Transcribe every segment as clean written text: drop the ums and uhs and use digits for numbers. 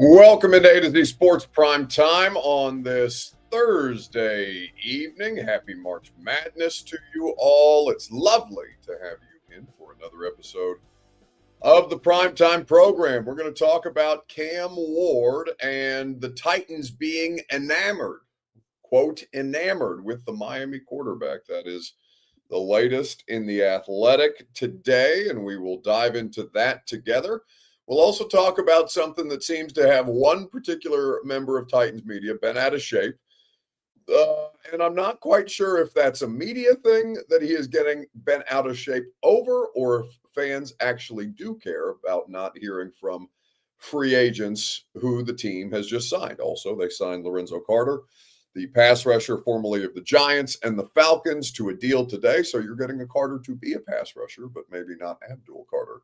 Welcome into A to Z Sports Prime Time on this Thursday evening. Happy March Madness to you all. It's lovely to have you in for another episode of the Primetime program. We're going to talk about Cam Ward and the Titans being enamored, quote, enamored with the Miami quarterback. That is the latest in the Athletic today, and we will dive into that together. We'll also talk about something that seems to have one particular member of Titans media been out of shape. And I'm not quite sure if that's a media thing that he is getting bent out of shape over, or if fans actually do care about not hearing from free agents who the team has just signed. Also, they signed Lorenzo Carter, the pass rusher formerly of the Giants and the Falcons, to a deal today. So you're getting a Carter to be a pass rusher, but maybe not Abdul Carter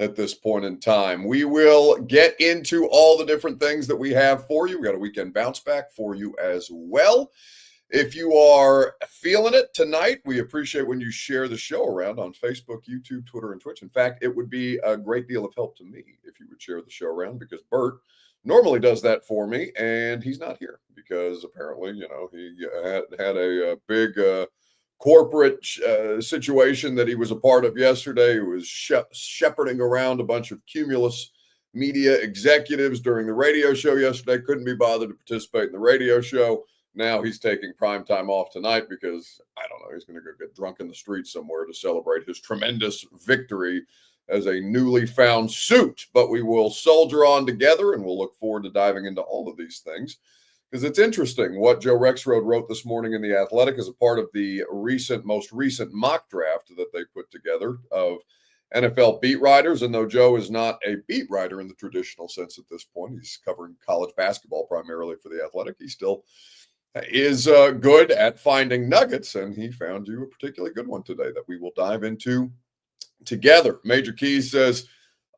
at this point in time. We will get into all the different things that we have for you. We got a weekend bounce back for you as well. If you are feeling it tonight, we appreciate when you share the show around on Facebook, YouTube, Twitter, and Twitch. In fact, it would be a great deal of help to me if you would share the show around, because Bert normally does that for me, and he's not here because apparently, he had a big corporate situation that he was a part of yesterday. He was shepherding around a bunch of Cumulus media executives during the radio show yesterday. Couldn't be bothered to participate in the radio show. Now he's taking prime time off tonight because, I don't know, he's going to go get drunk in the streets somewhere to celebrate his tremendous victory as a newly found suit. But we will soldier on together, and we'll look forward to diving into all of these things, because it's interesting what Joe Rexrode wrote this morning in The Athletic as a part of the most recent mock draft that they put together of NFL beat writers. And though Joe is not a beat writer in the traditional sense at this point, he's covering college basketball primarily for The Athletic, he still is good at finding nuggets, and he found you a particularly good one today that we will dive into together. Major Keys says,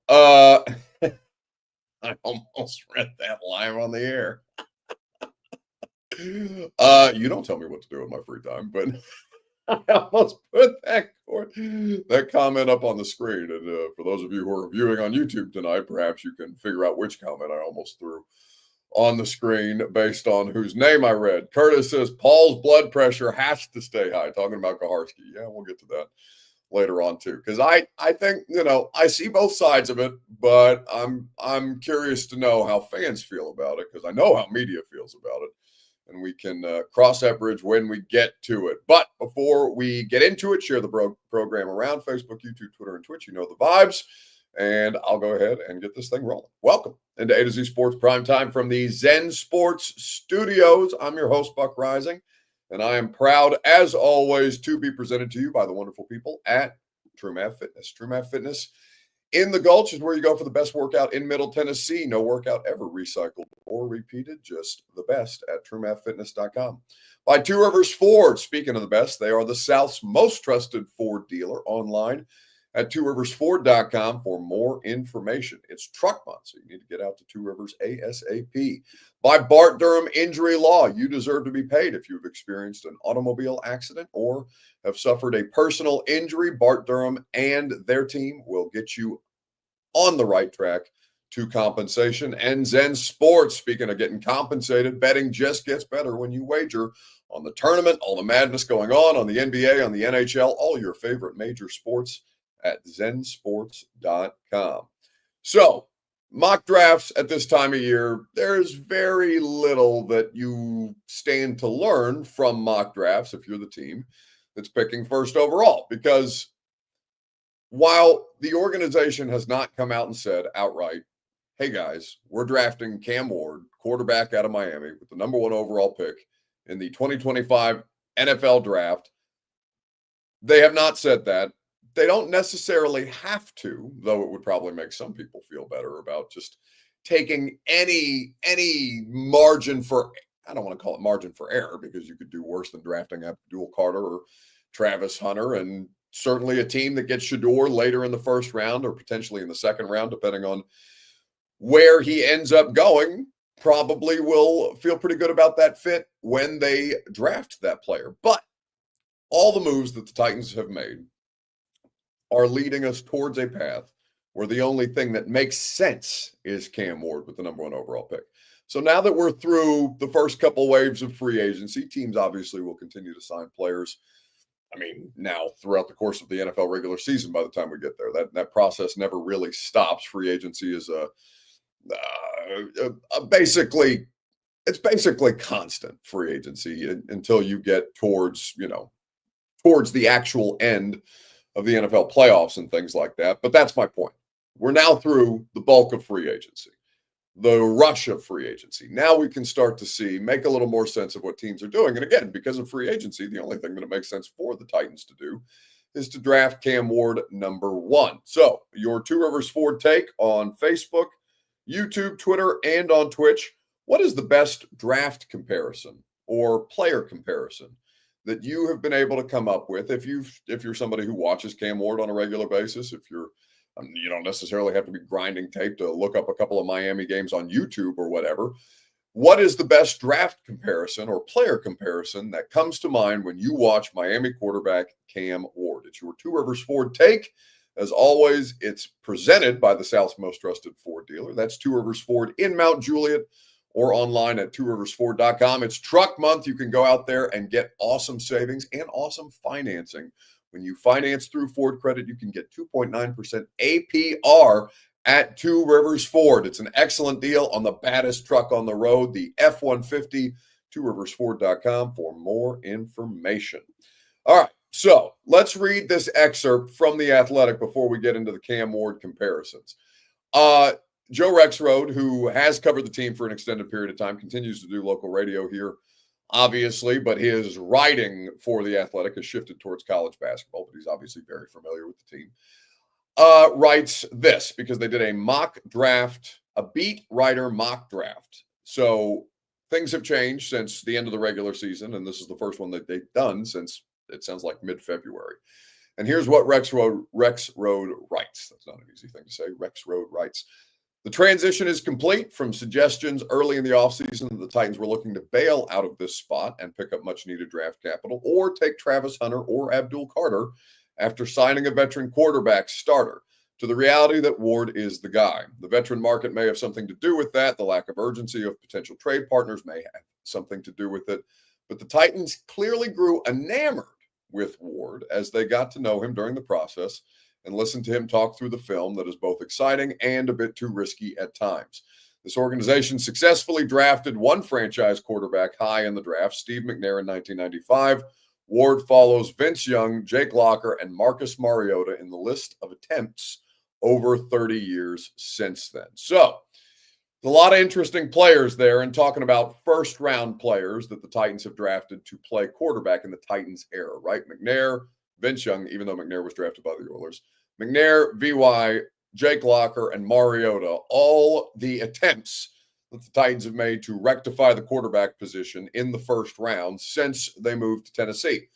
I almost read that live on the air. You don't tell me what to do in my free time, but I almost put that comment up on the screen. And for those of you who are viewing on YouTube tonight, perhaps you can figure out which comment I almost threw on the screen based on whose name I read. Curtis says Paul's blood pressure has to stay high, talking about Kaharski. Yeah, we'll get to that later on too, because I think, I see both sides of it, but I'm curious to know how fans feel about it, because I know how media feels about it, and we can cross that bridge when we get to it. But before we get into it, share the program around Facebook, YouTube, Twitter, and Twitch. You know the vibes. And I'll go ahead and get this thing rolling. Welcome into A to Z Sports Prime Time from the Zen Sports Studios. I'm your host, Buck Rising, and I am proud, as always, to be presented to you by the wonderful people at TrueMath Fitness. TrueMath Fitness in the Gulch is where you go for the best workout in Middle Tennessee. No workout ever recycled or repeated, just the best at TrueMathFitness.com. By Two Rivers Ford, speaking of the best, they are the South's most trusted Ford dealer online at tworiversford.com for more information. It's truck month, so you need to get out to Two Rivers ASAP. By Bart Durham Injury Law, you deserve to be paid if you've experienced an automobile accident or have suffered a personal injury. Bart Durham and their team will get you on the right track to compensation. And Zen Sports, speaking of getting compensated, betting just gets better when you wager on the tournament, all the madness going on the NBA, on the NHL, all your favorite major sports at zensports.com. So, mock drafts at this time of year, there's very little that you stand to learn from mock drafts if you're the team that's picking first overall, because while the organization has not come out and said outright, hey guys, we're drafting Cam Ward, quarterback out of Miami, with the number 1 overall pick in the 2025 NFL draft, they have not said that. They don't necessarily have to, though it would probably make some people feel better about just taking any margin for, I don't want to call it margin for error, because you could do worse than drafting Abdul Carter or Travis Hunter, and certainly a team that gets Shador later in the first round or potentially in the second round, depending on where he ends up going, probably will feel pretty good about that fit when they draft that player. But all the moves that the Titans have made are leading us towards a path where the only thing that makes sense is Cam Ward with the number 1 overall pick. So now that we're through the first couple waves of free agency, teams obviously will continue to sign players. I mean, now throughout the course of the NFL regular season, by the time we get there, that process never really stops. Free agency is basically constant free agency until you get towards the actual end of the NFL playoffs and things like that. But that's my point. We're now through the bulk of free agency, the rush of free agency. Now we can start to make a little more sense of what teams are doing. And again, because of free agency, the only thing that it makes sense for the Titans to do is to draft Cam Ward number 1. So your Two Rivers Ford take on Facebook, YouTube, Twitter, and on Twitch. What is the best draft comparison or player comparison that you have been able to come up with? If you're somebody who watches Cam Ward on a regular basis, if you're you don't necessarily have to be grinding tape to look up a couple of Miami games on YouTube or whatever. What is the best draft comparison or player comparison that comes to mind when you watch Miami quarterback Cam Ward? It's your Two Rivers Ford take. As always, it's presented by the South's most trusted Ford dealer. That's Two Rivers Ford in Mount Juliet or online at tworiversford.com. It's truck month. You can go out there and get awesome savings and awesome financing. When you finance through Ford Credit, you can get 2.9% APR at Two Rivers Ford. It's an excellent deal on the baddest truck on the road, the F-150. tworiversford.com for more information. All right, so let's read this excerpt from The Athletic before we get into the Cam Ward comparisons. Joe Rexrode, who has covered the team for an extended period of time, continues to do local radio here, obviously, but his writing for The Athletic has shifted towards college basketball, but he's obviously very familiar with the team. Writes this because they did a mock draft, a beat writer mock draft. So things have changed since the end of the regular season, and this is the first one that they've done since it sounds like mid-February. And here's what Rexrode writes. That's not an easy thing to say. Rexrode writes, the transition is complete. From suggestions early in the offseason, the Titans were looking to bail out of this spot and pick up much-needed draft capital or take Travis Hunter or Abdul Carter after signing a veteran quarterback starter, to the reality that Ward is the guy. The veteran market may have something to do with that. The lack of urgency of potential trade partners may have something to do with it. But the Titans clearly grew enamored with Ward as they got to know him during the process and listened to him talk through the film that is both exciting and a bit too risky at times. This organization successfully drafted one franchise quarterback high in the draft, Steve McNair, in 1995. Ward follows Vince Young, Jake Locker, and Marcus Mariota in the list of attempts over 30 years since then. So, a lot of interesting players there, and talking about first-round players that the Titans have drafted to play quarterback in the Titans era, right? McNair, Vince Young, even though McNair was drafted by the Oilers. McNair, VY, Jake Locker, and Mariota, all the attempts that the Titans have made to rectify the quarterback position in the first round since they moved to Tennessee.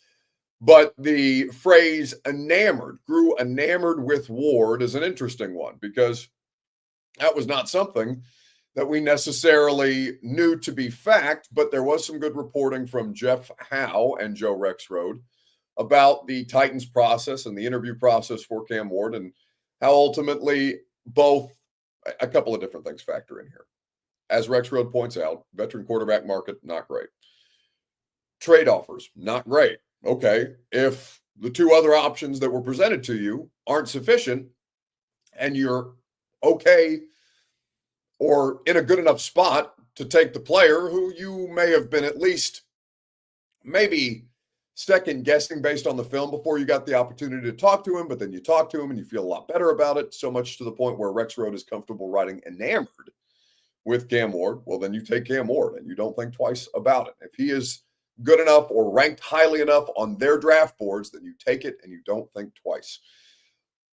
But the phrase grew enamored with Ward is an interesting one because that was not something that we necessarily knew to be fact, but there was some good reporting from Jeff Howe and Joe Rexrode about the Titans process and the interview process for Cam Ward and how ultimately a couple of different things factor in here. As Rexrode points out, veteran quarterback market, not great. Trade offers, not great. Okay, if the two other options that were presented to you aren't sufficient and you're okay or in a good enough spot to take the player who you may have been at least maybe second guessing based on the film before you got the opportunity to talk to him, but then you talk to him and you feel a lot better about it, so much to the point where Rexrode is comfortable writing enamored with Cam Ward, well, then you take Cam Ward and you don't think twice about it. If he is good enough or ranked highly enough on their draft boards, then you take it and you don't think twice.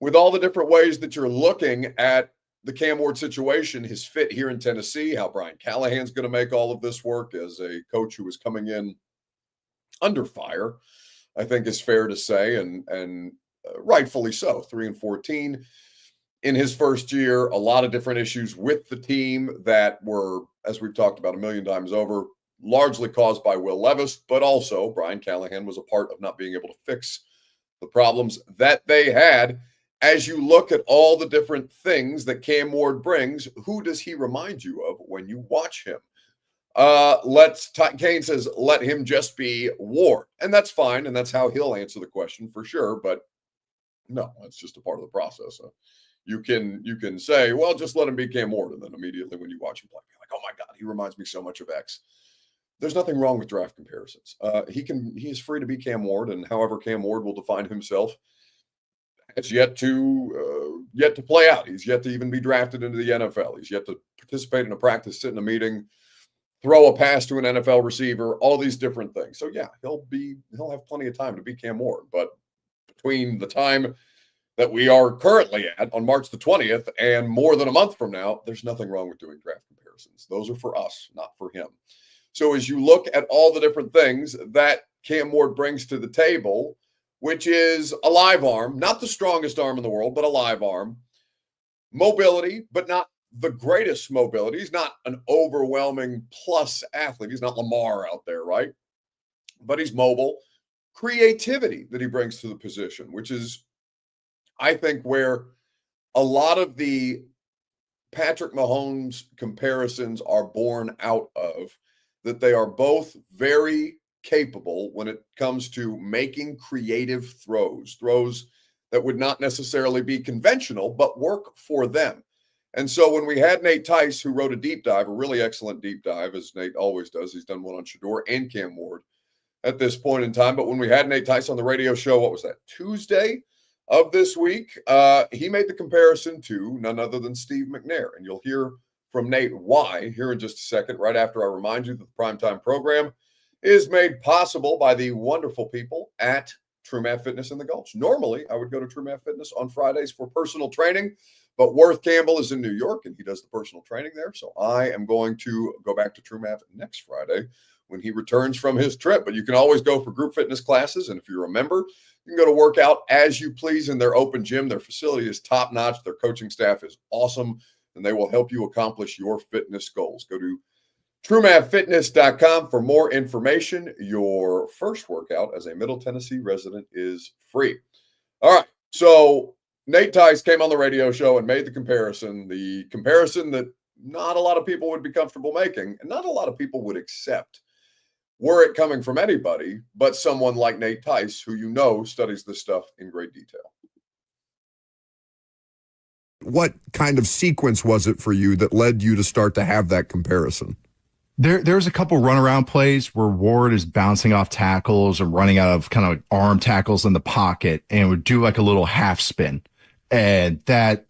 With all the different ways that you're looking at the Cam Ward situation, his fit here in Tennessee, how Brian Callahan's going to make all of this work as a coach who is coming in under fire, I think is fair to say, and rightfully so. 3-14 in his first year, a lot of different issues with the team that were, as we've talked about a million times over, largely caused by Will Levis, but also Brian Callahan was a part of not being able to fix the problems that they had. as you look at all the different things that Cam Ward brings, who does he remind you of when you watch him? Kane says, let him just be Ward. And that's fine. And that's how he'll answer the question for sure. But no, it's just a part of the process. You can say, well, just let him be Cam Ward. And then immediately when you watch him play, you're like, oh my God, he reminds me so much of X. There's nothing wrong with draft comparisons. He is free to be Cam Ward, and however Cam Ward will define himself has yet to play out. He's yet to even be drafted into the NFL. He's yet to participate in a practice, sit in a meeting, throw a pass to an NFL receiver, all these different things. So yeah, he'll have plenty of time to be Cam Ward. But between the time that we are currently at on March the 20th and more than a month from now, there's nothing wrong with doing draft comparisons. Those are for us, not for him. So as you look at all the different things that Cam Ward brings to the table, which is a live arm, not the strongest arm in the world, but a live arm, mobility, but not the greatest mobility. He's not an overwhelming plus athlete. He's not Lamar out there, right? But he's mobile. Creativity that he brings to the position, which is, I think, where a lot of the Patrick Mahomes comparisons are born out of, that they are both very capable when it comes to making creative throws that would not necessarily be conventional, but work for them. And so when we had Nate Tice, who wrote a deep dive, a really excellent deep dive, as Nate always does, he's done one on Shador and Cam Ward at this point in time. But when we had Nate Tice on the radio show, what was that, Tuesday of this week, he made the comparison to none other than Steve McNair. And you'll hear from Nate why here in just a second, right after I remind you that the Primetime program is made possible by the wonderful people at True Math Fitness in the Gulch. Normally, I would go to True Math Fitness on Fridays for personal training, but Worth Campbell is in New York and he does the personal training there. So I am going to go back to True Math next Friday when he returns from his trip. But you can always go for group fitness classes. And if you're a member, you can go to work out as you please in their open gym. Their facility is top notch. Their coaching staff is awesome, and they will help you accomplish your fitness goals. Go to TrueMathFitness.com for more information. Your first workout as a Middle Tennessee resident is free. All right. So Nate Tice came on the radio show and made the comparison that not a lot of people would be comfortable making and not a lot of people would accept were it coming from anybody but someone like Nate Tice, who you know studies this stuff in great detail. What kind of sequence was it for you that led you to start to have that comparison? There was a couple runaround plays where Ward is bouncing off tackles or running out of kind of arm tackles in the pocket and would do like a little half spin. And I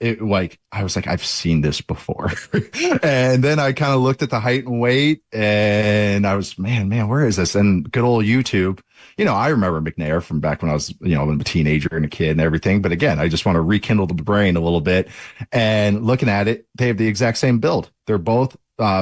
was like, I've seen this before. And then I kind of looked at the height and weight and I was, man, where is this? And good old YouTube. I remember McNair from back when I was, a teenager and a kid and everything. But again, I just want to rekindle the brain a little bit. And looking at it, they have the exact same build. They're both,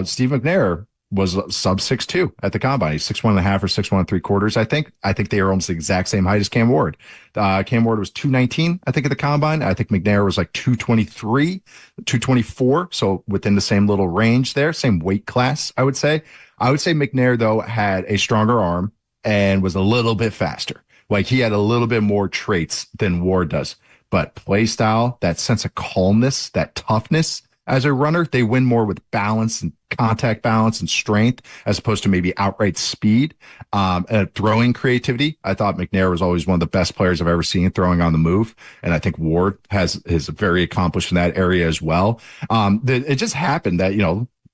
Steve McNair was sub 6'2" at the combine. He's 6'1.5" or 6'1.75". I think they are almost the exact same height as Cam Ward. Cam Ward was 219, I think, at the combine. I think McNair was like 223, 224. So within the same little range there, same weight class, I would say. I would say McNair, though, had a stronger arm and was a little bit faster. Like he had a little bit more traits than Ward does. But play style, that sense of calmness, that toughness, as a runner, they win more with balance and contact balance and strength as opposed to maybe outright speed. Throwing creativity, I thought McNair was always one of the best players I've ever seen throwing on the move. And I think Ward is very accomplished in that area as well. It just happened that,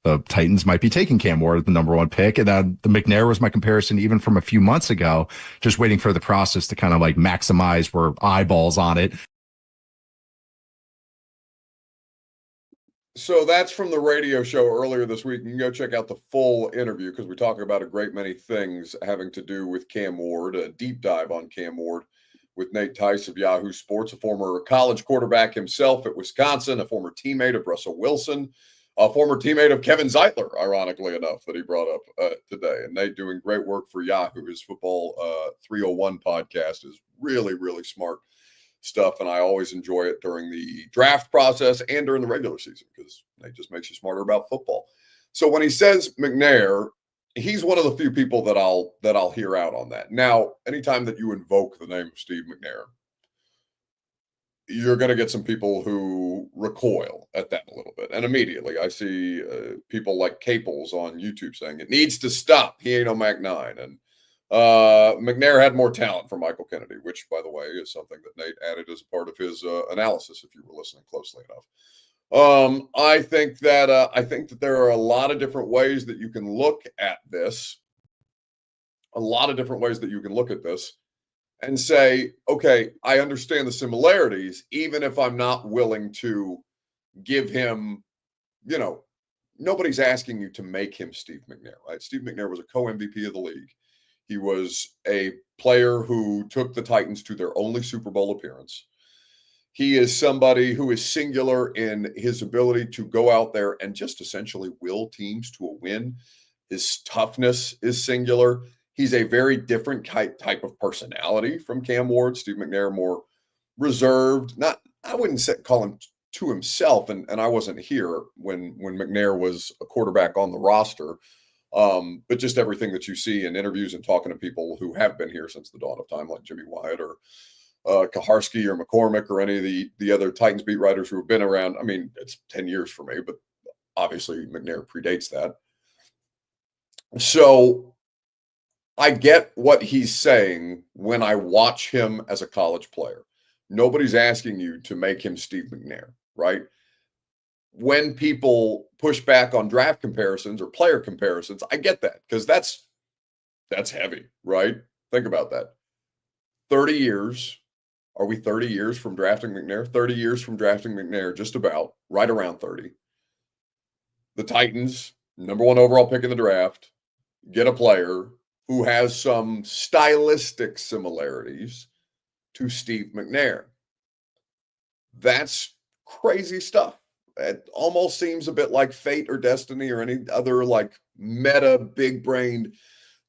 the Titans might be taking Cam Ward as the number one pick. And the McNair was my comparison even from a few months ago, just waiting for the process to kind of like maximize where eyeballs on it. So that's from the radio show earlier this week. You can go check out the full interview because we talk about a great many things having to do with Cam Ward, a deep dive on Cam Ward with Nate Tice of Yahoo Sports, a former college quarterback himself at Wisconsin, a former teammate of Russell Wilson, a former teammate of Kevin Zeitler, ironically enough, that he brought up today. And Nate doing great work for Yahoo. His Football 301 podcast is really, really smart stuff, and I always enjoy it during the draft process and during the regular season because it just makes you smarter about football. So when he says McNair, he's one of the few people that I'll hear out on that. Now, anytime that you invoke the name of Steve McNair, you're going to get some people who recoil at that a little bit. And immediately I see people like Caples on YouTube saying it needs to stop. He ain't no Mac 9. And McNair had more talent for Michael Kennedy, which, by the way, is something that Nate added as a part of his analysis, if you were listening closely enough. I think that there are a lot of different ways that you can look at this. A lot of different ways that you can look at this and say, okay, I understand the similarities, even if I'm not willing to give him, nobody's asking you to make him Steve McNair, right? Steve McNair was a co-MVP of the league. He was a player who took the Titans to their only Super Bowl appearance. He is somebody who is singular in his ability to go out there and just essentially will teams to a win. His toughness is singular. He's a very different type of personality from Cam Ward. Steve McNair, more reserved. I wouldn't call him to himself, and I wasn't here when McNair was a quarterback on the roster. But just everything that you see in interviews and talking to people who have been here since the dawn of time, like Jimmy Wyatt or Kaharski or McCormick or any of the other Titans beat writers who have been around. I mean, it's 10 years for me, but obviously McNair predates that. So I get what he's saying when I watch him as a college player. Nobody's asking you to make him Steve McNair, right? When people push back on draft comparisons or player comparisons, I get that because that's heavy, right? Think about that. 30 years. Are we 30 years from drafting McNair? 30 years from drafting McNair, just about, right around 30. The Titans, number 1 overall pick in the draft, get a player who has some stylistic similarities to Steve McNair. That's crazy stuff. It almost seems a bit like fate or destiny or any other like meta big-brained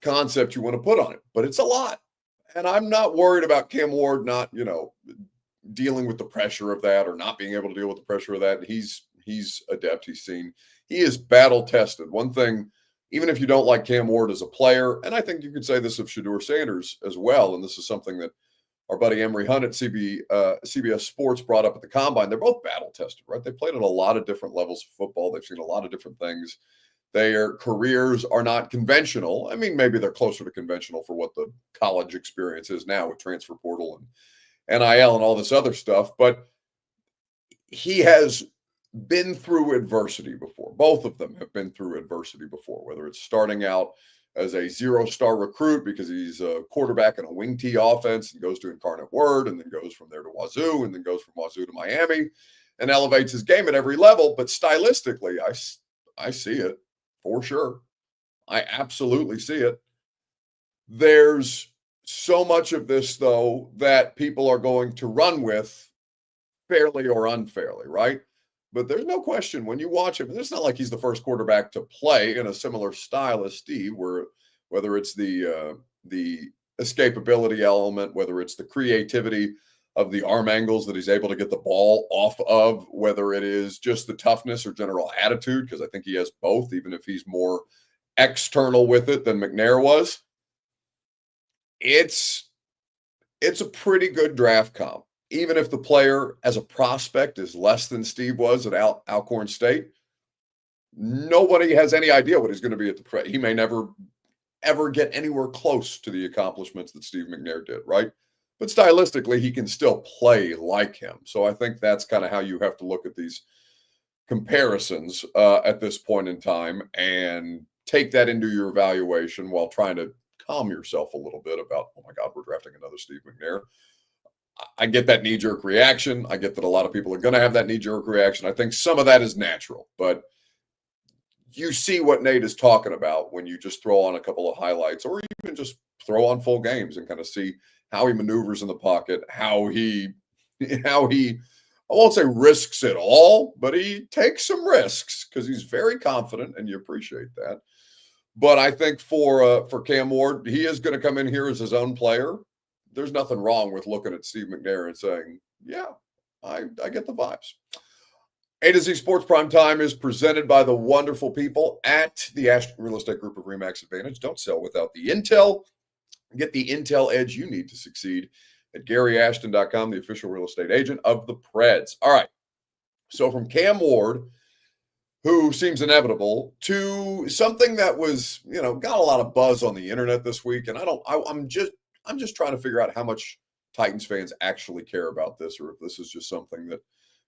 concept you want to put on it, but it's a lot. And I'm not worried about Cam Ward not, dealing with the pressure of that or not being able to deal with the pressure of that. He's adept. He is battle tested. One thing, even if you don't like Cam Ward as a player, and I think you could say this of Shedeur Sanders as well, and this is something that our buddy Emery Hunt at CBS Sports brought up at the Combine. They're both battle tested, right? They played at a lot of different levels of football. They've seen a lot of different things. Their careers are not conventional. I mean, maybe they're closer to conventional for what the college experience is now with transfer portal and NIL and all this other stuff. But he has been through adversity before. Both of them have been through adversity before, whether it's starting out as a 0-star recruit because he's a quarterback in a wing T offense and goes to Incarnate Word and then goes from there to Wazoo and then goes from Wazoo to Miami and elevates his game at every level. But stylistically, I see it for sure. I absolutely see it. There's so much of this, though, that people are going to run with fairly or unfairly, right? But there's no question when you watch him, it's not like he's the first quarterback to play in a similar style as Steve, whether it's the escapability element, whether it's the creativity of the arm angles that he's able to get the ball off of, whether it is just the toughness or general attitude, because I think he has both, even if he's more external with it than McNair was. It's a pretty good draft comp. Even if the player as a prospect is less than Steve was at Alcorn State, nobody has any idea what he's going to be at the he may never, ever get anywhere close to the accomplishments that Steve McNair did, right? But stylistically, he can still play like him. So I think that's kind of how you have to look at these comparisons at this point in time and take that into your evaluation while trying to calm yourself a little bit about, oh my God, we're drafting another Steve McNair. I get that knee-jerk reaction. I get that a lot of people are going to have that knee-jerk reaction. I think some of that is natural, but you see what Nate is talking about when you just throw on a couple of highlights or even just throw on full games and kind of see how he maneuvers in the pocket, how he I won't say risks it all, but he takes some risks because he's very confident and you appreciate that. But I think for Cam Ward, he is going to come in here as his own player. There's nothing wrong with looking at Steve McNair and saying, yeah, I get the vibes. A to Z Sports Prime Time is presented by the wonderful people at the Ashton Real Estate Group of RE/MAX Advantage. Don't sell without the intel. Get the intel edge you need to succeed. at GaryAshton.com, the official real estate agent of the Preds. All right. So from Cam Ward, who seems inevitable, to something that was, got a lot of buzz on the internet this week. And I'm just trying to figure out how much Titans fans actually care about this, or if this is just something that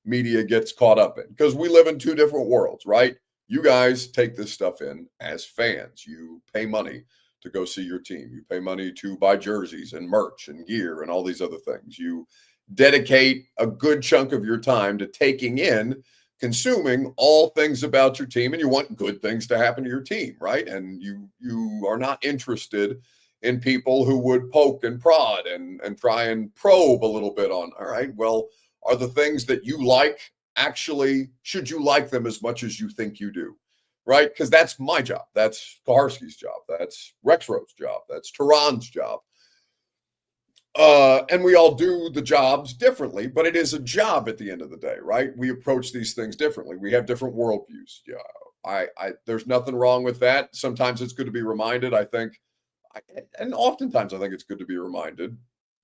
media gets caught up in, because we live in two different worlds, right? You guys take this stuff in as fans. You pay money to go see your team. You pay money to buy jerseys and merch and gear and all these other things. You dedicate a good chunk of your time to taking in, consuming all things about your team, and you want good things to happen to your team, right? And you are not interested in people who would poke and prod and try and probe a little bit on, all right, well, are the things that you like actually, should you like them as much as you think you do? Right? Because that's my job. That's Kaharski's job. That's Rexroad's job. That's Tehran's job. And we all do the jobs differently, but it is a job at the end of the day, right? We approach these things differently. We have different worldviews. Yeah, there's nothing wrong with that. Sometimes it's good to be reminded, I think, and oftentimes I think it's good to be reminded,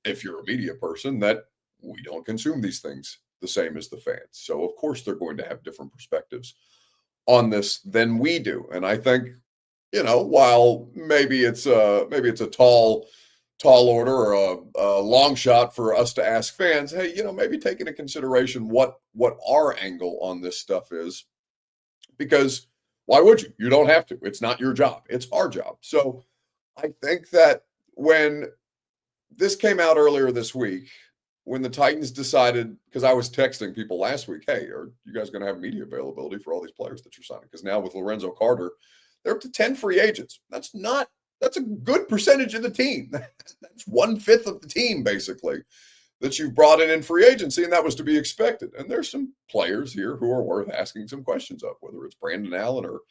if you're a media person, that we don't consume these things the same as the fans. So of course they're going to have different perspectives on this than we do. And I think, while maybe it's a tall order or a long shot for us to ask fans, hey, maybe take into consideration what our angle on this stuff is, because why would you? You don't have to. It's not your job. It's our job. So I think that when this came out earlier this week, when the Titans decided, because I was texting people last week, hey, are you guys going to have media availability for all these players that you're signing? Because now with Lorenzo Carter, they're up to 10 free agents. That's a good percentage of the team. That's 1/5 of the team, basically, that you've brought in free agency, and that was to be expected. And there's some players here who are worth asking some questions of, whether it's Brandon Allen or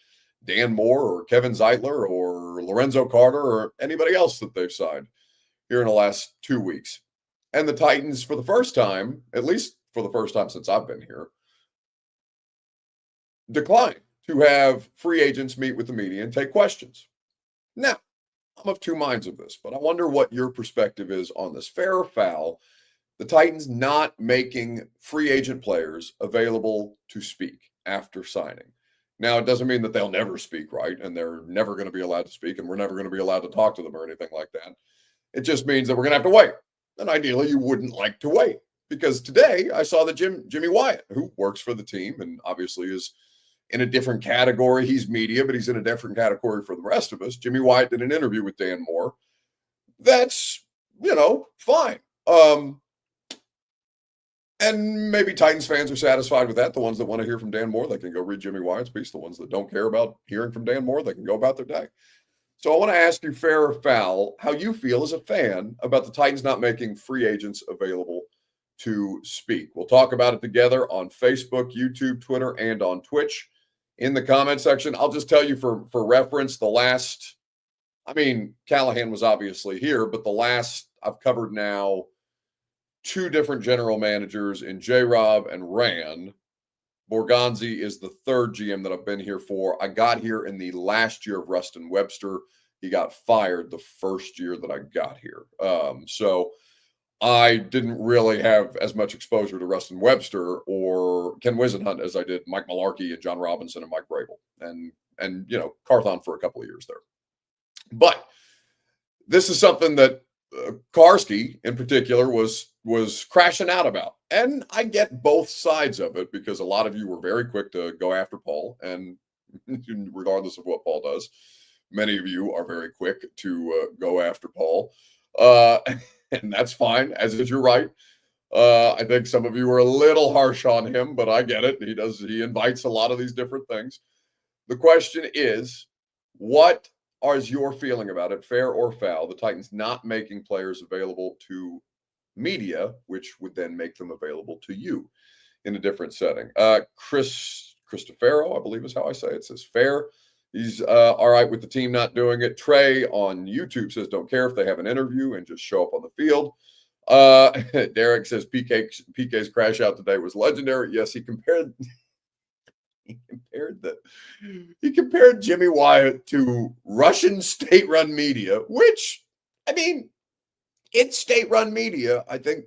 Dan Moore or Kevin Zeitler or Lorenzo Carter or anybody else that they've signed here in the last 2 weeks. And the Titans, for the first time, at least for the first time since I've been here, decline to have free agents meet with the media and take questions. Now, I'm of two minds of this, but I wonder what your perspective is on this. Fair or foul, the Titans not making free agent players available to speak after signing. Now, it doesn't mean that they'll never speak, right? And they're never going to be allowed to speak, and we're never going to be allowed to talk to them or anything like that. It just means that we're going to have to wait. And ideally, you wouldn't like to wait, because today I saw that Jimmy Wyatt, who works for the team and obviously is in a different category. He's media, but he's in a different category for the rest of us. Jimmy Wyatt did an interview with Dan Moore. That's, fine. And maybe Titans fans are satisfied with that. The ones that want to hear from Dan Moore, they can go read Jimmy Wyatt's piece. The ones that don't care about hearing from Dan Moore, they can go about their day. So I want to ask you, fair or foul, how you feel as a fan about the Titans not making free agents available to speak. We'll talk about it together on Facebook, YouTube, Twitter, and on Twitch in the comment section. I'll just tell you for reference, Callahan was obviously here, but I've covered now 2 different general managers in J-Rob and Rand. Borgonzi is the 3rd GM that I've been here for. I got here in the last year of Rustin Webster. He got fired the first year that I got here. So I didn't really have as much exposure to Rustin Webster or Ken Wisenhunt as I did Mike Malarkey and John Robinson and Mike Vrabel and Carthon for a couple of years there. But this is something that Karski in particular was crashing out about. And I get both sides of it, because a lot of you were very quick to go after Paul, and regardless of what Paul does, many of you are very quick to go after Paul. And that's fine, as is your right. I think some of you are a little harsh on him, but I get it. He invites a lot of these different things. The question is, what is your feeling about it, fair or foul, the Titans not making players available to media, which would then make them available to you in a different setting? Christofero, I believe is how I say it, says fair. He's all right with the team not doing it. Trey on YouTube says don't care if they have an interview and just show up on the field. Derek says PK's crash out today was legendary. Yes, he compared Jimmy Wyatt to Russian state-run media, which, it's state-run media. I think,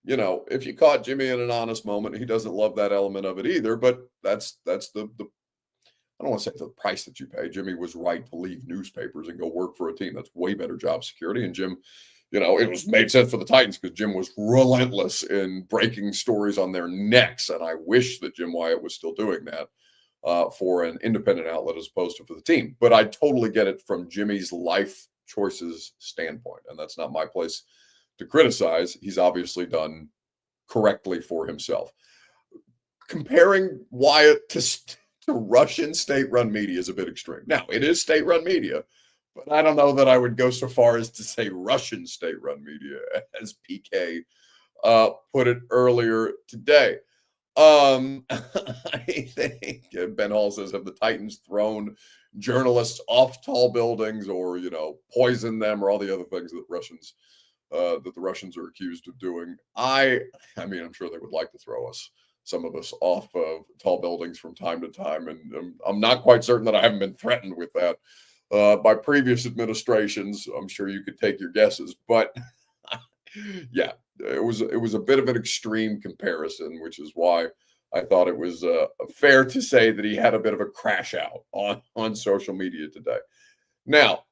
if you caught Jimmy in an honest moment, he doesn't love that element of it either. But that's the I don't want to say the price that you pay. Jimmy was right to leave newspapers and go work for a team. That's way better job security. And Jim, it was made sense for the Titans because Jim was relentless in breaking stories on their necks. And I wish that Jim Wyatt was still doing that for an independent outlet as opposed to for the team. But I totally get it from Jimmy's life choices standpoint. And that's not my place to criticize. He's obviously done correctly for himself. Comparing Wyatt to Russian state-run media is a bit extreme. Now, it is state-run media, but I don't know that I would go so far as to say Russian state-run media, as PK put it earlier today. I think Ben Hall says, have the Titans thrown journalists off tall buildings or, poisoned them or all the other things that the Russians are accused of doing? I mean, I'm sure they would like to throw some of us off of tall buildings from time to time. And I'm not quite certain that I haven't been threatened with that by previous administrations. I'm sure you could take your guesses, but yeah, it was a bit of an extreme comparison, which is why I thought it was fair to say that he had a bit of a crash out on social media today. Now,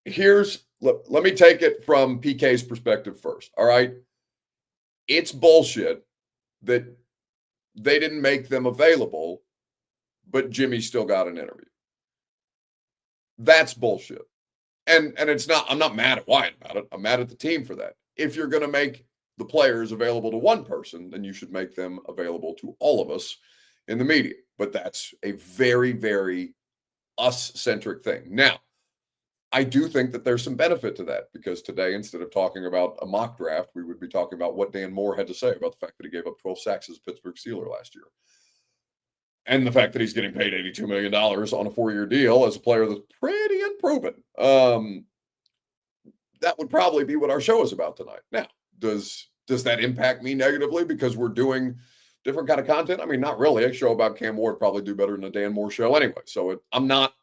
let me take it from PK's perspective first. All right. It's bullshit that they didn't make them available, but Jimmy still got an interview. That's bullshit. And I'm not mad at Wyatt about it. I'm mad at the team for that. If you're going to make the players available to one person, then you should make them available to all of us in the media. But that's a very, very us-centric thing. Now, I do think that there's some benefit to that because today, instead of talking about a mock draft, we would be talking about what Dan Moore had to say about the fact that he gave up 12 sacks as a Pittsburgh Steeler last year. And the fact that he's getting paid $82 million on a 4-year deal as a player that's pretty unproven. That would probably be what our show is about tonight. Now, does that impact me negatively because we're doing different kind of content? I mean, not really. A show about Cam Ward probably do better than a Dan Moore show anyway. So I'm not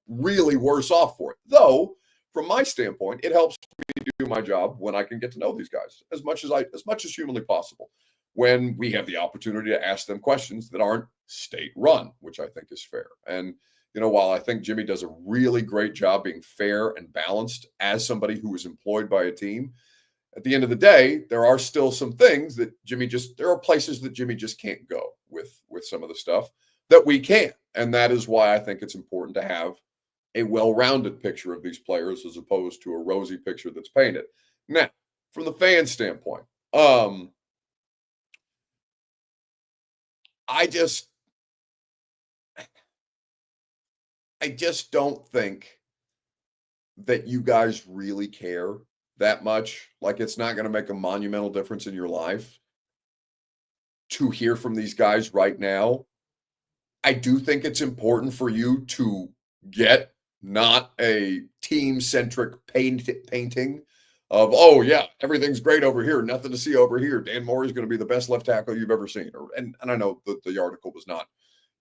really worse off for it. Though, from my standpoint, it helps me do my job when I can get to know these guys as much as humanly possible. When we have the opportunity to ask them questions that aren't state run, which I think is fair. And, while I think Jimmy does a really great job being fair and balanced as somebody who is employed by a team, at the end of the day, there are still some things that there are places that Jimmy just can't go with some of the stuff that we can. And that is why I think it's important to have a well-rounded picture of these players as opposed to a rosy picture that's painted. Now, from the fan standpoint, I just don't think that you guys really care that much. Like, it's not going to make a monumental difference in your life to hear from these guys right now. I do think it's important for you to get not a team-centric painting of, oh, yeah, everything's great over here, nothing to see over here. Dan Moore is going to be the best left tackle you've ever seen. And I know that the article was not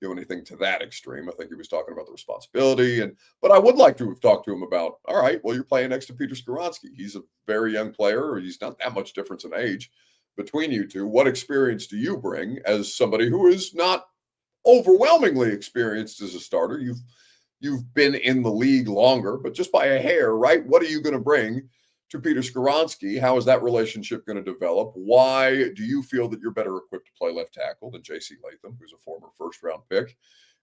doing anything to that extreme. I think he was talking about the responsibility. But I would like to have talked to him about, all right, well, you're playing next to Peter Skoronski. He's a very young player. He's not that much difference in age between you two. What experience do you bring as somebody who is not overwhelmingly experienced as a starter? You've been in the league longer, but just by a hair, right? What are you going to bring to Peter Skoronski? How is that relationship going to develop? Why do you feel that you're better equipped to play left tackle than J.C. Latham, who's a former first-round pick?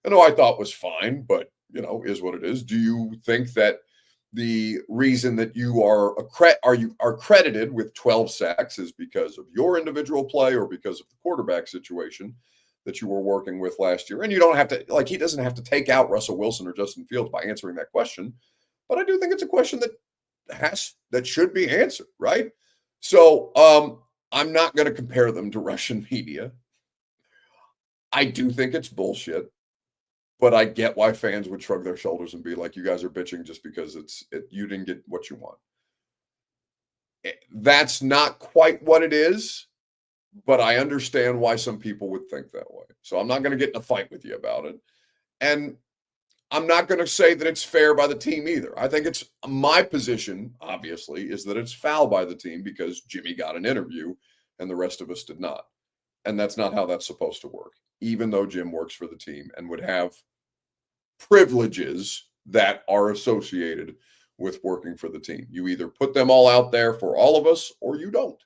And who I thought was fine, but, is what it is. Do you think that the reason that you are credited with 12 sacks is because of your individual play or because of the quarterback situation that you were working with last year? And you don't have to, he doesn't have to take out Russell Wilson or Justin Fields by answering that question. But I do think it's a question that should be answered, right? So I'm not going to compare them to Russian media. I do think it's bullshit, but I get why fans would shrug their shoulders and be like, you guys are bitching just because you didn't get what you want. That's not quite what it is, but I understand why some people would think that way. So I'm not going to get in a fight with you about it. And I'm not going to say that it's fair by the team either. I think it's my position, obviously, is that it's foul by the team because Jimmy got an interview and the rest of us did not. And that's not how that's supposed to work, even though Jim works for the team and would have privileges that are associated with working for the team. You either put them all out there for all of us or you don't.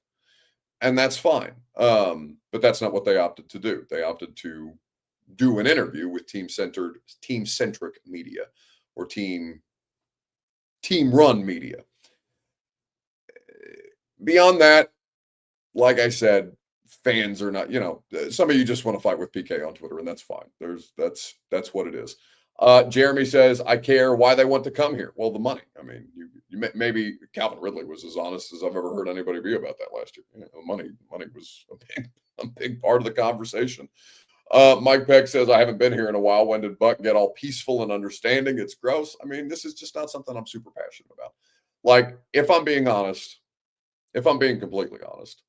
And that's fine. But that's not what they opted to do. They opted to do an interview with team-centric media or team run media. Beyond that, like I said, fans are not, some of you just want to fight with PK on Twitter, and that's fine. That's what it is. Jeremy says, I care why they want to come here. Well, the money. I mean, maybe Calvin Ridley was as honest as I've ever heard anybody be about that last year. Money was a big part of the conversation. Mike Peck says, I haven't been here in a while. When did Buck get all peaceful and understanding? It's gross. I mean, this is just not something I'm super passionate about. Like, if I'm being completely honest,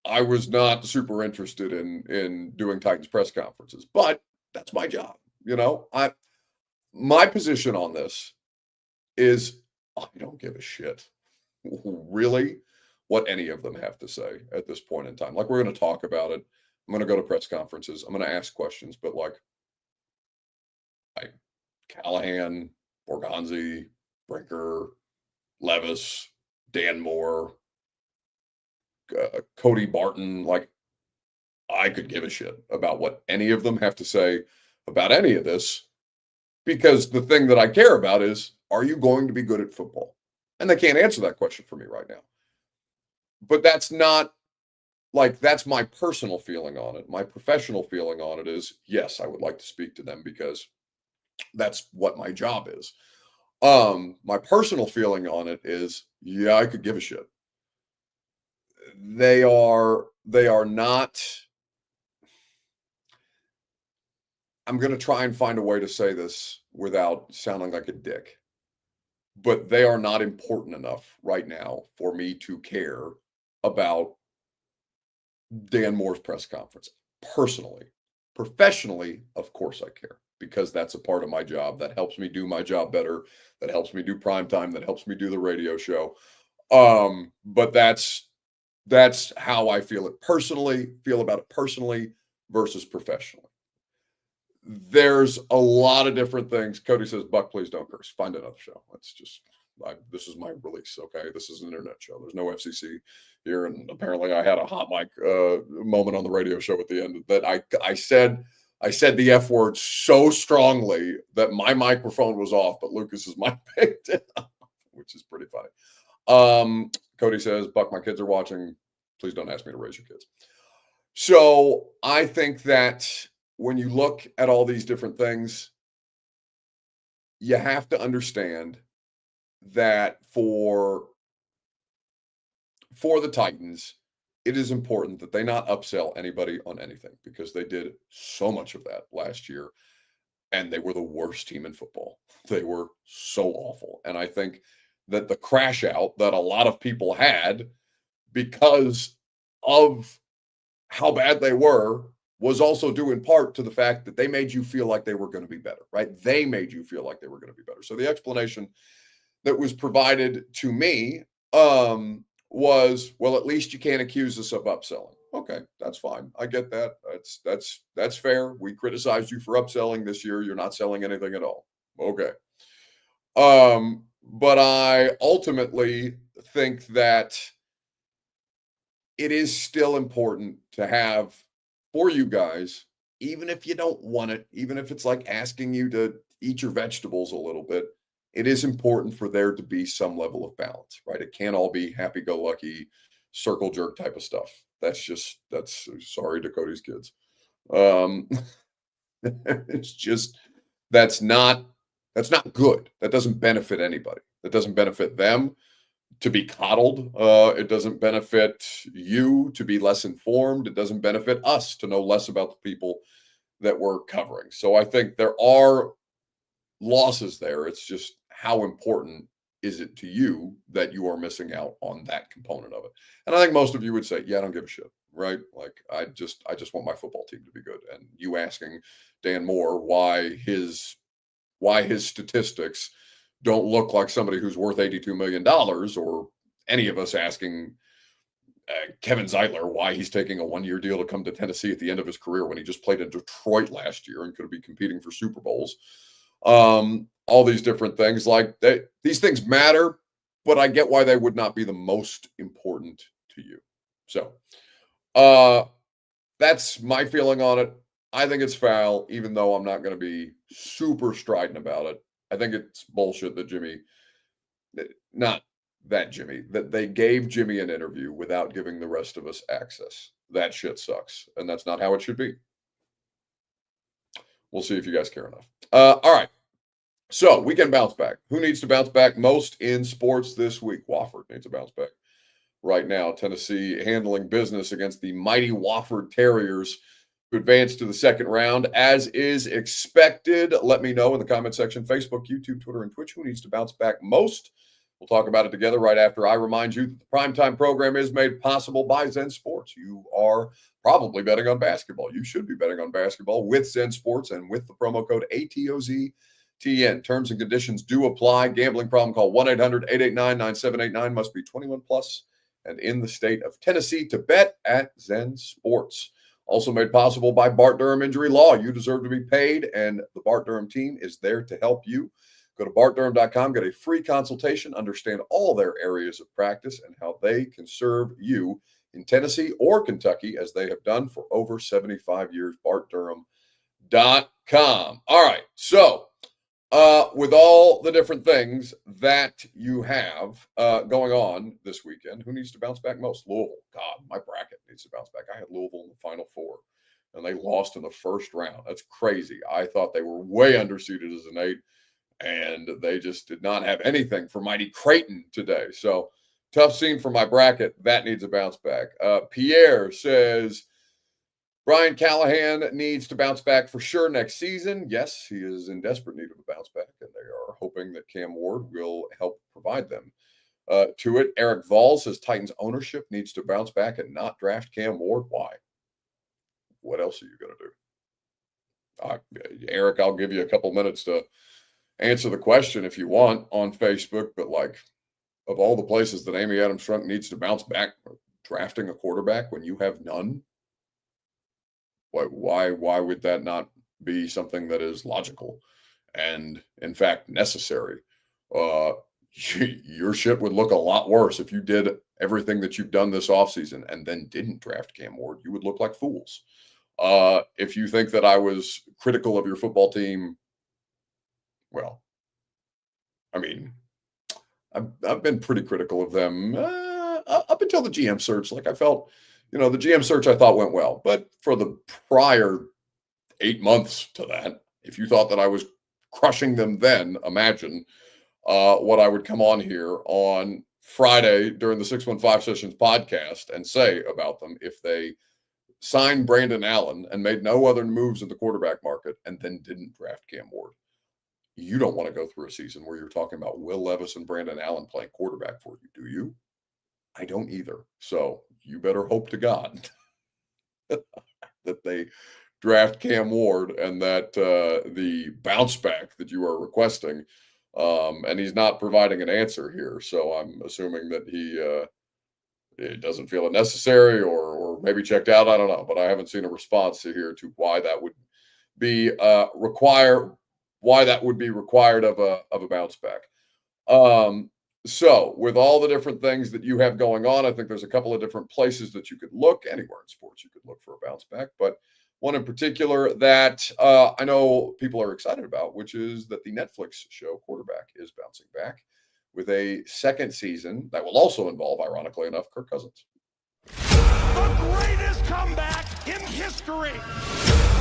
I was not super interested in doing Titans press conferences, but that's my job. My position on this is I don't give a shit really what any of them have to say at this point in time. Like, we're going to talk about it. I'm going to go to press conferences. I'm going to ask questions, but like Callahan, Borgonzi, Brinker, Levis, Dan Moore, Cody Barton, like, I could give a shit about what any of them have to say about any of this, because the thing that I care about is, are you going to be good at football? And they can't answer that question for me right now. But that's not, like, that's my personal feeling on it. My professional feeling on it is, yes, I would like to speak to them because that's what my job is. My personal feeling on it is, yeah, I could give a shit. They are not. I'm going to try and find a way to say this without sounding like a dick, but they are not important enough right now for me to care about Dan Moore's press conference. Personally, professionally, of course I care, because that's a part of my job that helps me do my job better, that helps me do prime time, that helps me do the radio show. But that's how I feel about it personally versus professionally. There's a lot of different things. Cody says, Buck, please don't curse. Find another show. This is my release. Okay. This is an internet show. There's no FCC here. And apparently I had a hot mic moment on the radio show at the end that I said the F word so strongly that my microphone was off, but Lucas's mic picked it up, which is pretty funny. Cody says, Buck, my kids are watching. Please don't ask me to raise your kids. So I think that when you look at all these different things, you have to understand that for the Titans, it is important that they not upsell anybody on anything, because they did so much of that last year, and they were the worst team in football. They were so awful. And I think that the crash out that a lot of people had because of how bad they were was also due in part to the fact that they made you feel like they were going to be better, right? They made you feel like they were going to be better. So the explanation that was provided to me was, well, at least you can't accuse us of upselling. Okay, that's fine. I get that. That's fair. We criticized you for upselling this year. You're not selling anything at all. Okay. But I ultimately think that it is still important to have, for you guys, even if you don't want it, even if it's like asking you to eat your vegetables a little bit, it is important for there to be some level of balance, right? It can't all be happy-go-lucky, circle jerk type of stuff. That's sorry to Cody's kids. It's just, that's not good. That doesn't benefit anybody. That doesn't benefit them to be coddled. It doesn't benefit you to be less informed. It doesn't benefit us to know less about the people that we're covering. So I think there are losses there. It's just, how important is it to you that you are missing out on that component of it? And I think most of you would say, yeah, I don't give a shit. right? Like I just want my football team to be good. And you asking Dan Moore why his statistics don't look like somebody who's worth $82 million, or any of us asking Kevin Zeitler why he's taking a 1-year deal to come to Tennessee at the end of his career when he just played in Detroit last year and could be competing for Super Bowls. All these different things, like these things matter, but I get why they would not be the most important to you. So that's my feeling on it. I think it's foul, even though I'm not going to be super strident about it. I think it's bullshit that that they gave Jimmy an interview without giving the rest of us access. That shit sucks, and that's not how it should be. We'll see if you guys care enough. All right. So we can bounce back. Who needs to bounce back most in sports this week? Wofford needs to bounce back right now. Tennessee handling business against the mighty Wofford Terriers, who advance to the second round as is expected. Let me know in the comment section, Facebook, YouTube, Twitter, and Twitch, who needs to bounce back most. We'll talk about it together right after I remind you that the primetime program is made possible by Zen Sports. You are probably betting on basketball. You should be betting on basketball with Zen Sports and with the promo code ATOZTN. Terms and conditions do apply. Gambling problem, call 1-800-889-9789. Must be 21 plus and in the state of Tennessee to bet at Zen Sports. Also made possible by Bart Durham Injury Law. You deserve to be paid, and the Bart Durham team is there to help you. Go to bartdurham.com, get a free consultation, understand all their areas of practice and how they can serve you in Tennessee or Kentucky, as they have done for over 75 years. bartdurham.com. All right, so with all the different things that you have going on this weekend, who needs to bounce back most? Louisville. God, my bracket needs to bounce back. I had Louisville in the Final Four, and they lost in the first round. That's crazy. I thought they were way underseeded as an 8, and they just did not have anything for mighty Creighton today. So tough scene for my bracket. That needs a bounce back. Pierre says Brian Callahan needs to bounce back for sure next season. Yes, he is in desperate need of a bounce back, and they are hoping that Cam Ward will help provide them to it. Eric Vols says Titans ownership needs to bounce back and not draft Cam Ward. Why? What else are you going to do? Eric, I'll give you a couple minutes to answer the question if you want on Facebook, but like, of all the places that Amy Adams Strunk needs to bounce back, drafting a quarterback when you have none, why would that not be something that is logical and in fact necessary? Your shit would look a lot worse if you did everything that you've done this offseason and then didn't draft Cam Ward. You would look like fools. If you think that I was critical of your football team, well, I mean, I've been pretty critical of them up until the GM search. Like I felt, the GM search I thought went well, but for the prior 8 months to that, if you thought that I was crushing them, then imagine what I would come on here on Friday during the 615 Sessions podcast and say about them if they signed Brandon Allen and made no other moves in the quarterback market and then didn't draft Cam Ward. You don't want to go through a season where you're talking about Will Levis and Brandon Allen playing quarterback for you, do you? I don't either. So you better hope to God that they draft Cam Ward and that the bounce back that you are requesting, and he's not providing an answer here. So I'm assuming that he doesn't feel it necessary or maybe checked out. I don't know, but I haven't seen a response here to why that would be required of a bounce back. So with all the different things that you have going on, I think there's a couple of different places that you could look. Anywhere in sports, you could look for a bounce back, but one in particular that I know people are excited about, which is that the Netflix show Quarterback is bouncing back with a second season that will also involve, ironically enough, Kirk Cousins. The greatest comeback in history.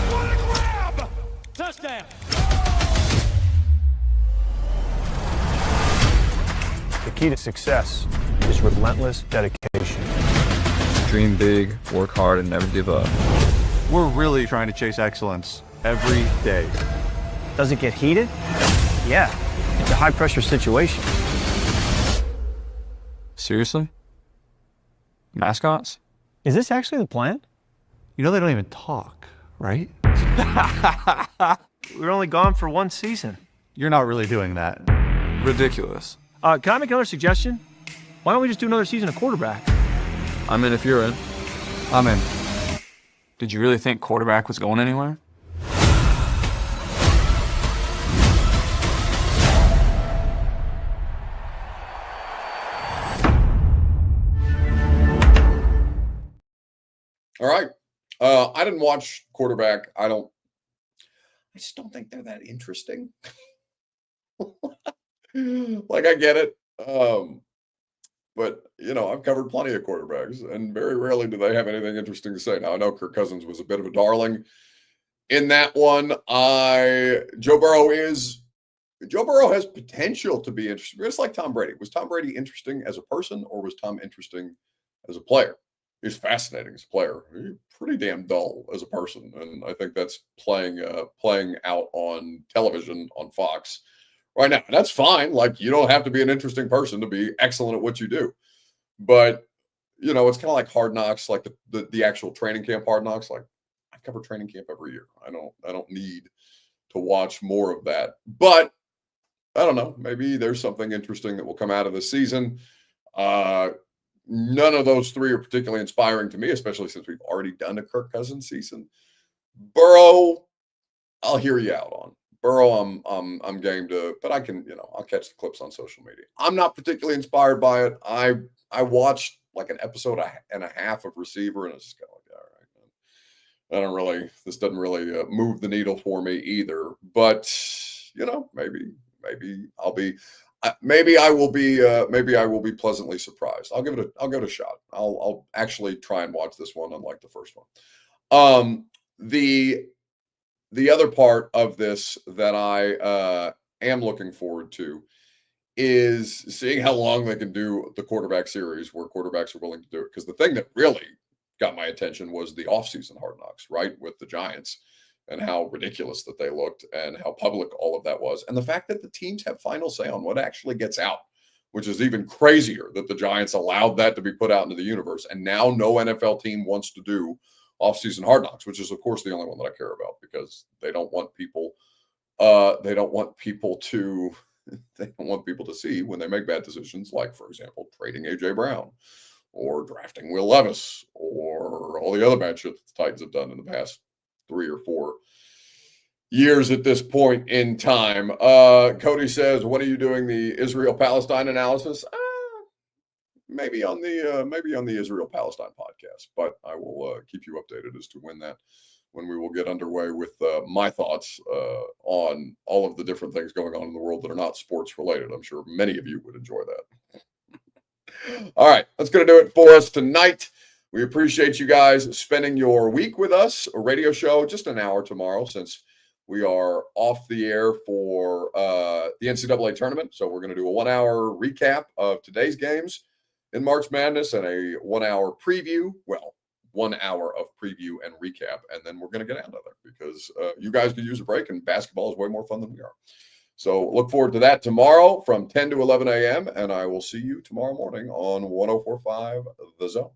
What a grab! Touchdown. The key to success is relentless dedication. Dream big, work hard, and never give up. We're really trying to chase excellence every day. Does it get heated? Yeah, it's a high-pressure situation. Seriously? Mascots? Is this actually the plan? You know they don't even talk, right? We were only gone for one season. You're not really doing that. Ridiculous. Can I make another suggestion? Why don't we just do another season of quarterback? I'm in if you're in. I'm in. Did you really think quarterback was going anywhere? All right. I didn't watch quarterback. I just don't think they're that interesting. Like, I get it. But, I've covered plenty of quarterbacks, and very rarely do they have anything interesting to say. Now, I know Kirk Cousins was a bit of a darling in that one. Joe Burrow has potential to be interesting. It's like Tom Brady. Was Tom Brady interesting as a person, or was Tom interesting as a player? He's fascinating as a player. He's pretty damn dull as a person, and I think that's playing out on television on Fox right now. And that's fine. Like, you don't have to be an interesting person to be excellent at what you do. But it's kind of like Hard Knocks, like the actual training camp Hard Knocks. Like, I cover training camp every year. I don't need to watch more of that. But I don't know. Maybe there's something interesting that will come out of this season. None of those three are particularly inspiring to me, especially since we've already done a Kirk Cousins season. Burrow, I'll hear you out on. Burrow, I'm game to, but I can, I'll catch the clips on social media. I'm not particularly inspired by it. I watched like an episode and a half of Receiver, and it's just kind of like, all right, this doesn't really move the needle for me either. But maybe I'll be. Maybe I will be pleasantly surprised. I'll give it a shot. I'll actually try and watch this one, unlike the first one. The other part of this that I am looking forward to is seeing how long they can do the quarterback series where quarterbacks are willing to do it. Because the thing that really got my attention was the offseason Hard Knocks, right, with the Giants, and how ridiculous that they looked and how public all of that was. And the fact that the teams have final say on what actually gets out, which is even crazier that the Giants allowed that to be put out into the universe. And now no NFL team wants to do offseason Hard Knocks, which is, of course, the only one that I care about, because they don't want people to see when they make bad decisions, like, for example, trading A.J. Brown or drafting Will Levis or all the other bad shit that the Titans have done in the past 3 or 4 years at this point in time. Cody says, when are you doing the Israel-Palestine analysis? Maybe on the Israel-Palestine podcast, but I will keep you updated as to when we will get underway with my thoughts on all of the different things going on in the world that are not sports related. I'm sure many of you would enjoy that. All right, that's going to do it for us tonight. We appreciate you guys spending your week with us. A radio show, just an hour tomorrow, since we are off the air for the NCAA tournament. So we're going to do a 1-hour recap of today's games in March Madness and a 1-hour preview. Well, 1 hour of preview and recap. And then we're going to get out of there because you guys could use a break, and basketball is way more fun than we are. So look forward to that tomorrow from 10 to 11 a.m. And I will see you tomorrow morning on 104.5 The Zone.